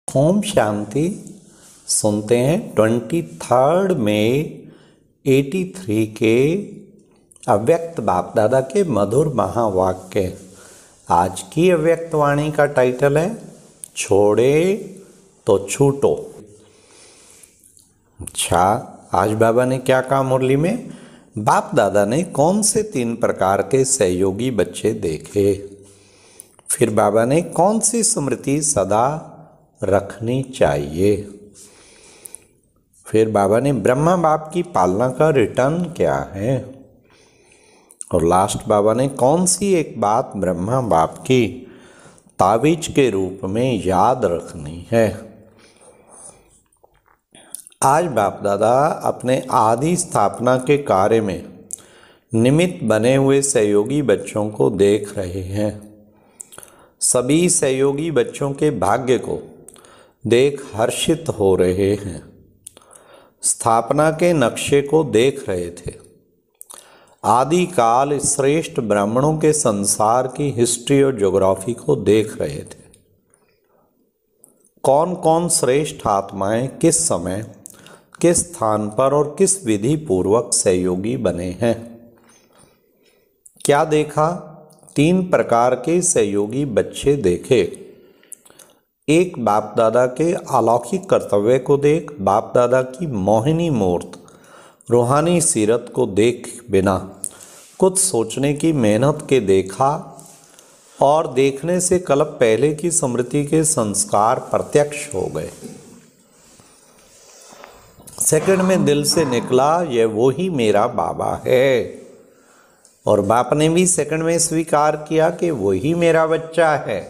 ओम शांति। सुनते हैं 23 मई 83 के अव्यक्त बाप दादा के मधुर महावाक्य। आज की अव्यक्त वाणी का टाइटल है छोड़े तो छूटो। अच्छा, आज बाबा ने क्या कहा मुरली में? बाप दादा ने कौन से 3 प्रकार के सहयोगी बच्चे देखे, फिर बाबा ने कौन सी स्मृति सदा रखनी चाहिए, फिर बाबा ने ब्रह्मा बाप की पालना का रिटर्न क्या है, और लास्ट बाबा ने कौन सी एक बात ब्रह्मा बाप की ताबीज के रूप में याद रखनी है। आज बाप दादा अपने आदि स्थापना के कार्य में निमित्त बने हुए सहयोगी बच्चों को देख रहे हैं। सभी सहयोगी बच्चों के भाग्य को देख हर्षित हो रहे हैं। स्थापना के नक्शे को देख रहे थे। आदि काल श्रेष्ठ ब्राह्मणों के संसार की हिस्ट्री और ज्योग्राफी को देख रहे थे। कौन कौन श्रेष्ठ आत्माएं किस समय किस स्थान पर और किस विधि पूर्वक सहयोगी बने हैं। क्या देखा? 3 प्रकार के सहयोगी बच्चे देखे। एक, बाप दादा के अलौकिक कर्तव्य को देख, बाप दादा की मोहिनी मूर्त रूहानी सीरत को देख बिना कुछ सोचने की मेहनत के देखा, और देखने से कल्प पहले की स्मृति के संस्कार प्रत्यक्ष हो गए। सेकंड में दिल से निकला, यह वो ही मेरा बाबा है, और बाप ने भी सेकंड में स्वीकार किया कि वही मेरा बच्चा है।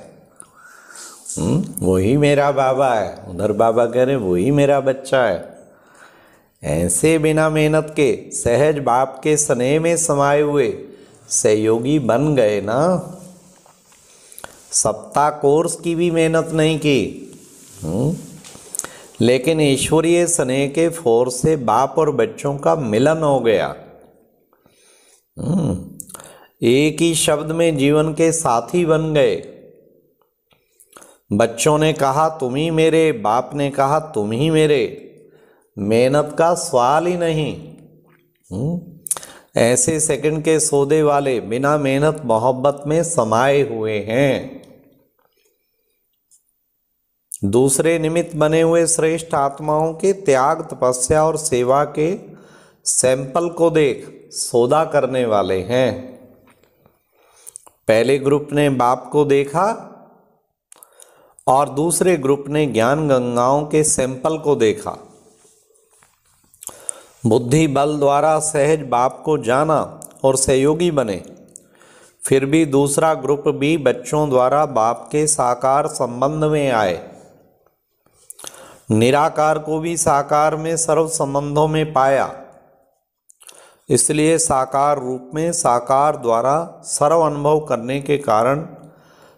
वही मेरा बाबा है। उधर बाबा कह रहे वही मेरा बच्चा है। ऐसे बिना मेहनत के सहज बाप के स्नेह में समाये हुए सहयोगी बन गए ना। सप्ताह कोर्स की भी मेहनत नहीं की, लेकिन ईश्वरीय स्नेह के फोर्स से बाप और बच्चों का मिलन हो गया। एक ही शब्द में जीवन के साथी बन गए। बच्चों ने कहा तुम ही मेरे, बाप ने कहा तुम ही मेरे। मेहनत का सवाल ही नहीं। ऐसे सेकंड के सौदे वाले बिना मेहनत मोहब्बत में समाये हुए हैं। दूसरे निमित्त बने हुए श्रेष्ठ आत्माओं के त्याग, तपस्या और सेवा के सैंपल को देख सौदा करने वाले हैं। पहले ग्रुप ने बाप को देखा और दूसरे ग्रुप ने ज्ञान गंगाओं के सैंपल को देखा। बुद्धि बल द्वारा सहज बाप को जाना और सहयोगी बने। फिर भी दूसरा ग्रुप भी बच्चों द्वारा बाप के साकार संबंध में आए। निराकार को भी साकार में सर्व संबंधों में पाया। इसलिए साकार रूप में साकार द्वारा सर्व अनुभव करने के कारण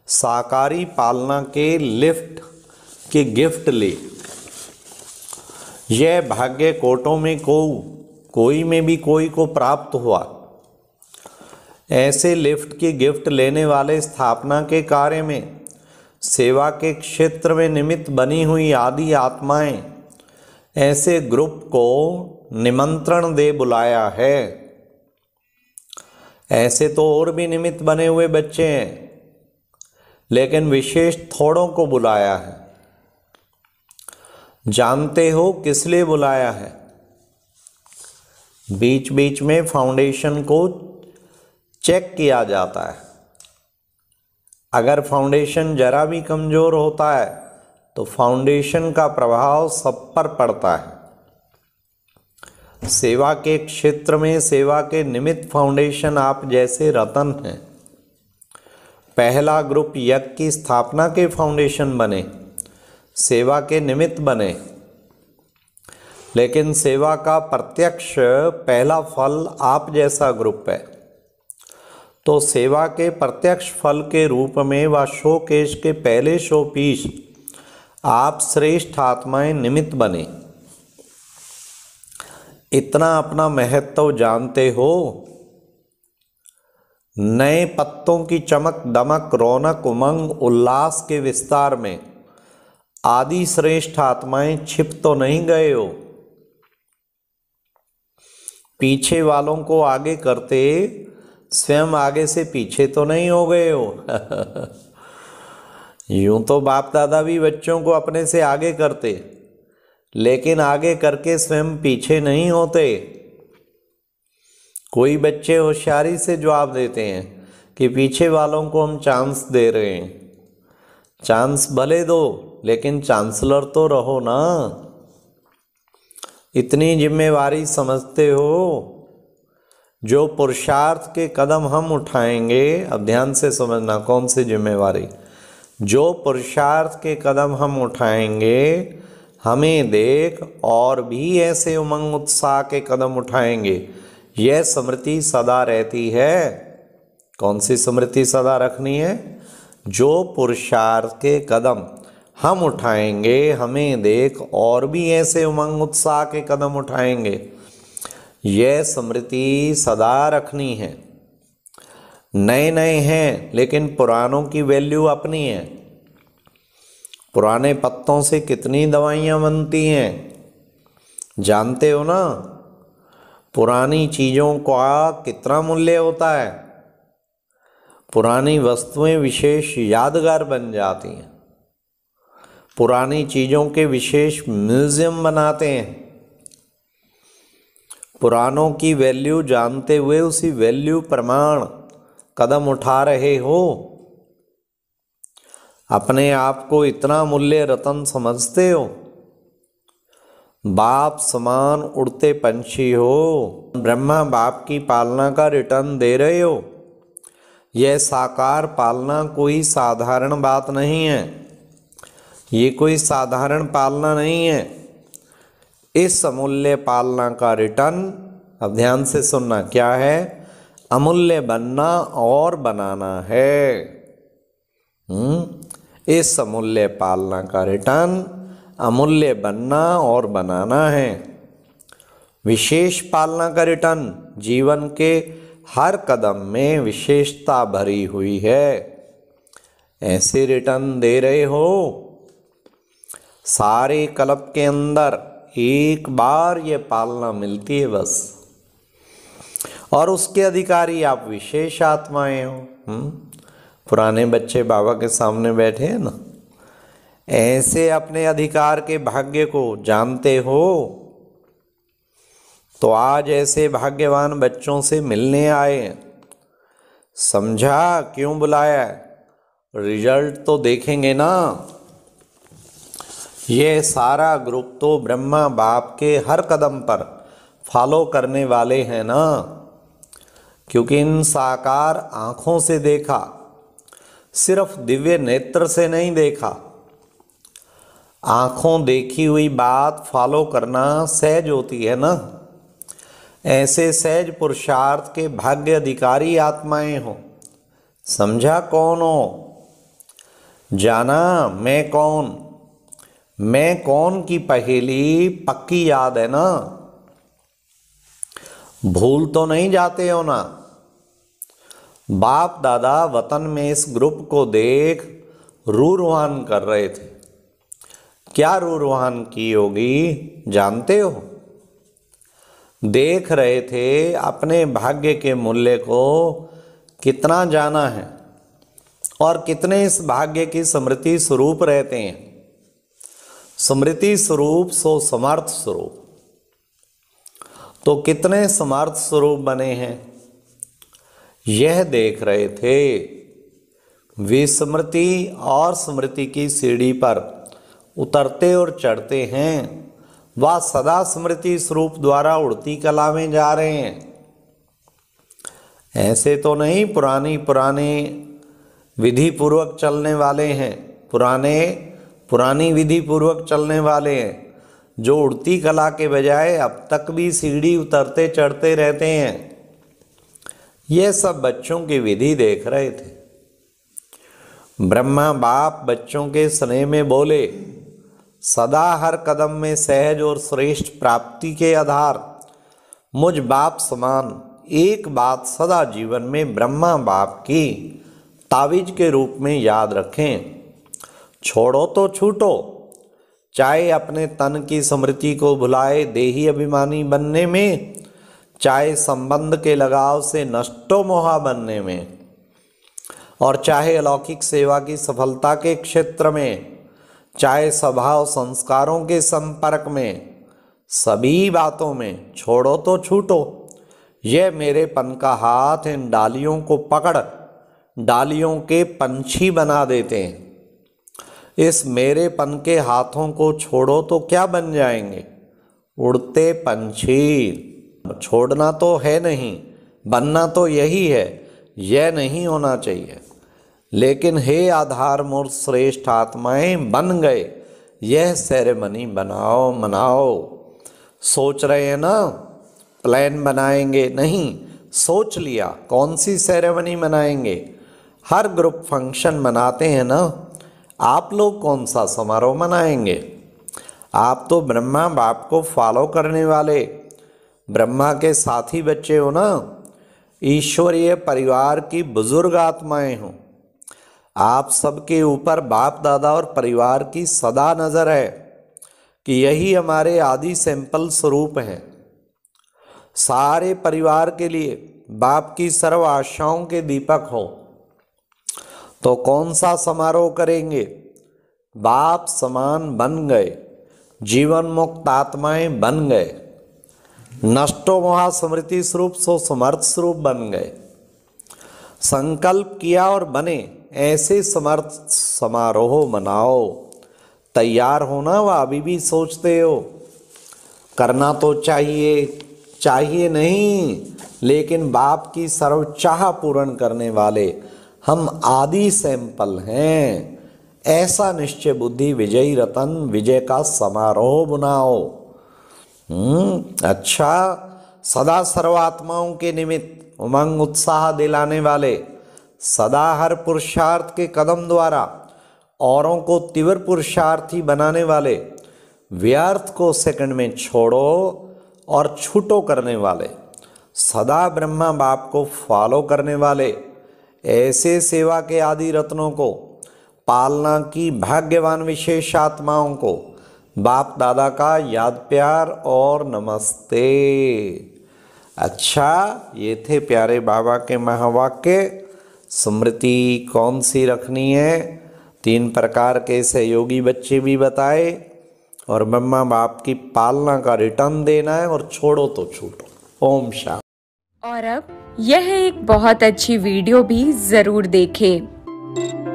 साकारी पालना के लिफ्ट के गिफ्ट ले। यह भाग्य कोटों में कोई में भी कोई को प्राप्त हुआ। ऐसे लिफ्ट के गिफ्ट लेने वाले स्थापना के कार्य में सेवा के क्षेत्र में निमित्त बनी हुई आदि आत्माएं ऐसे ग्रुप को निमंत्रण दे बुलाया है। ऐसे तो और भी निमित्त बने हुए बच्चे हैं, लेकिन विशेष थोड़ों को बुलाया है। जानते हो किस लिए बुलाया है? बीच बीच में फाउंडेशन को चेक किया जाता है। अगर फाउंडेशन जरा भी कमजोर होता है तो फाउंडेशन का प्रभाव सब पर पड़ता है। सेवा के क्षेत्र में सेवा के निमित्त फाउंडेशन आप जैसे रतन हैं। पहला ग्रुप यज्ञ की स्थापना के फाउंडेशन बने, सेवा के निमित्त बने, लेकिन सेवा का प्रत्यक्ष पहला फल आप जैसा ग्रुप है। तो सेवा के प्रत्यक्ष फल के रूप में व शोकेश के पहले शो पीस आप श्रेष्ठ आत्माएं निमित्त बने। इतना अपना महत्व जानते हो? नए पत्तों की चमक दमक, रौनक, उमंग, उल्लास के विस्तार में आदि श्रेष्ठ आत्माएं छिप तो नहीं गए हो? पीछे वालों को आगे करते स्वयं आगे से पीछे तो नहीं हो गए हो? यूं तो बाप दादा भी बच्चों को अपने से आगे करते, लेकिन आगे करके स्वयं पीछे नहीं होते। कोई बच्चे होशियारी से जवाब देते हैं कि पीछे वालों को हम चांस दे रहे हैं। चांस भले दो, लेकिन चांसलर तो रहो ना। इतनी जिम्मेवारी समझते हो? जो पुरुषार्थ के कदम हम उठाएंगे, अब ध्यान से समझना कौन सी जिम्मेवारी। जो पुरुषार्थ के कदम हम उठाएंगे, हमें देख और भी ऐसे उमंग उत्साह के कदम उठाएंगे। यह स्मृति सदा रहती है। कौन सी स्मृति सदा रखनी है? जो पुरुषार्थ के कदम हम उठाएंगे, हमें देख और भी ऐसे उमंग उत्साह के कदम उठाएंगे। यह स्मृति सदा रखनी है। नए नए हैं, लेकिन पुरानों की वैल्यू अपनी है। पुराने पत्तों से कितनी दवाइयाँ बनती हैं, जानते हो ना? पुरानी चीज़ों का कितना मूल्य होता है। पुरानी वस्तुएं विशेष यादगार बन जाती हैं। पुरानी चीज़ों के विशेष म्यूजियम बनाते हैं। पुरानों की वैल्यू जानते हुए उसी वैल्यू प्रमाण कदम उठा रहे हो। अपने आप को इतना मूल्य रतन समझते हो? बाप समान उड़ते पंछी हो। ब्रह्मा बाप की पालना का रिटर्न दे रहे हो। यह साकार पालना कोई साधारण बात नहीं है। ये कोई साधारण पालना नहीं है। इस अमूल्य पालना का रिटर्न, अब ध्यान से सुनना, क्या है? अमूल्य बनना और बनाना है। इस अमूल्य पालना का रिटर्न अमूल्य बनना और बनाना है। विशेष पालना का रिटर्न जीवन के हर कदम में विशेषता भरी हुई है। ऐसे रिटर्न दे रहे हो। सारे कल्प के अंदर एक बार ये पालना मिलती है बस, और उसके अधिकारी आप विशेष आत्माएं हो। पुराने बच्चे बाबा के सामने बैठे हैं ना, ऐसे अपने अधिकार के भाग्य को जानते हो। तो आज ऐसे भाग्यवान बच्चों से मिलने आए। समझा क्यों बुलाया? रिजल्ट तो देखेंगे ना। ये सारा ग्रुप तो ब्रह्मा बाप के हर कदम पर फॉलो करने वाले हैं ना, क्योंकि इन साकार आँखों से देखा, सिर्फ दिव्य नेत्र से नहीं देखा। आँखों देखी हुई बात फॉलो करना सहज होती है ना। ऐसे सहज पुरुषार्थ के भाग्य अधिकारी आत्माएं हो। समझा कौन हो? जाना मैं कौन? मैं कौन की पहेली पक्की याद है ना? भूल तो नहीं जाते हो ना? बाप दादा वतन में इस ग्रुप को देख रूरवान कर रहे थे। क्या रूरवान की होगी जानते हो? देख रहे थे अपने भाग्य के मूल्य को कितना जाना है और कितने इस भाग्य की स्मृति स्वरूप रहते हैं। स्मृति स्वरूप सो समर्थ स्वरूप, तो कितने समर्थ स्वरूप बने हैं यह देख रहे थे। विस्मृति और स्मृति की सीढ़ी पर उतरते और चढ़ते हैं। वह सदा स्मृति स्वरूप द्वारा उड़ती कला में जा रहे हैं। ऐसे तो नहीं पुरानी विधि पूर्वक चलने वाले हैं। पुरानी विधि पूर्वक चलने वाले हैं जो उड़ती कला के बजाय अब तक भी सीढ़ी उतरते चढ़ते रहते हैं। यह सब बच्चों की विधि देख रहे थे। ब्रह्मा बाप बच्चों के स्नेह में बोले, सदा हर कदम में सहज और श्रेष्ठ प्राप्ति के आधार मुझ बाप समान एक बात सदा जीवन में ब्रह्मा बाप की तावीज के रूप में याद रखें। छोड़ो तो छूटो, चाहे अपने तन की स्मृति को भुलाए देही अभिमानी बनने में, चाहे संबंध के लगाव से नष्टो मोहा बनने में, और चाहे अलौकिक सेवा की सफलता के क्षेत्र में, चाहे स्वभाव संस्कारों के संपर्क में, सभी बातों में छोड़ो तो छूटो। यह मेरेपन का हाथ इन डालियों को पकड़ डालियों के पंछी बना देते हैं। इस मेरेपन के हाथों को छोड़ो तो क्या बन जाएंगे? उड़ते पंछी। छोड़ना तो है नहीं, बनना तो यही है, यह नहीं होना चाहिए। लेकिन हे आधार मूर्त श्रेष्ठ आत्माएं बन गए, यह सेरेमनी बनाओ मनाओ। सोच रहे हैं ना प्लान बनाएंगे? नहीं, सोच लिया कौन सी सेरेमनी मनाएंगे। हर ग्रुप फंक्शन मनाते हैं ना, आप लोग कौन सा समारोह मनाएंगे? आप तो ब्रह्मा बाप को फॉलो करने वाले ब्रह्मा के साथी बच्चे हो ना, ईश्वरीय परिवार की बुजुर्ग आत्माएं हो। आप सबके ऊपर बाप दादा और परिवार की सदा नजर है कि यही हमारे आदि सैंपल स्वरूप हैं। सारे परिवार के लिए बाप की सर्व आशाओं के दीपक हो। तो कौन सा समारोह करेंगे? बाप समान बन गए, जीवन मुक्त आत्माएं बन गए, नष्टो मोहा स्मृति स्वरूप सो समर्थ स्वरूप बन गए। संकल्प किया और बने, ऐसे समर्थ समारोह मनाओ। तैयार होना व अभी भी सोचते हो करना तो चाहिए नहीं, लेकिन बाप की सर्व चाह पूर्ण करने वाले हम आदि सैंपल हैं। ऐसा निश्चय बुद्धि विजयी रतन विजय का समारोह बनाओ। अच्छा, सदा सर्वात्माओं के निमित्त उमंग उत्साह दिलाने वाले, सदा हर पुरुषार्थ के कदम द्वारा औरों को तीव्र पुरुषार्थी बनाने वाले, व्यर्थ को सेकंड में छोड़ो और छूटो करने वाले, सदा ब्रह्मा बाप को फॉलो करने वाले, ऐसे सेवा के आदि रत्नों को पालना की भाग्यवान विशेष आत्माओं को बाप दादा का याद प्यार और नमस्ते। अच्छा, ये थे प्यारे बाबा के महावाक्य। स्मृति कौन सी रखनी है? 3 प्रकार के सहयोगी बच्चे भी बताए, और ब्रह्मा बाप की पालना का रिटर्न देना है, और छोड़ो तो छूटो। ओम शांति। और अब यह एक बहुत अच्छी वीडियो भी जरूर देखें।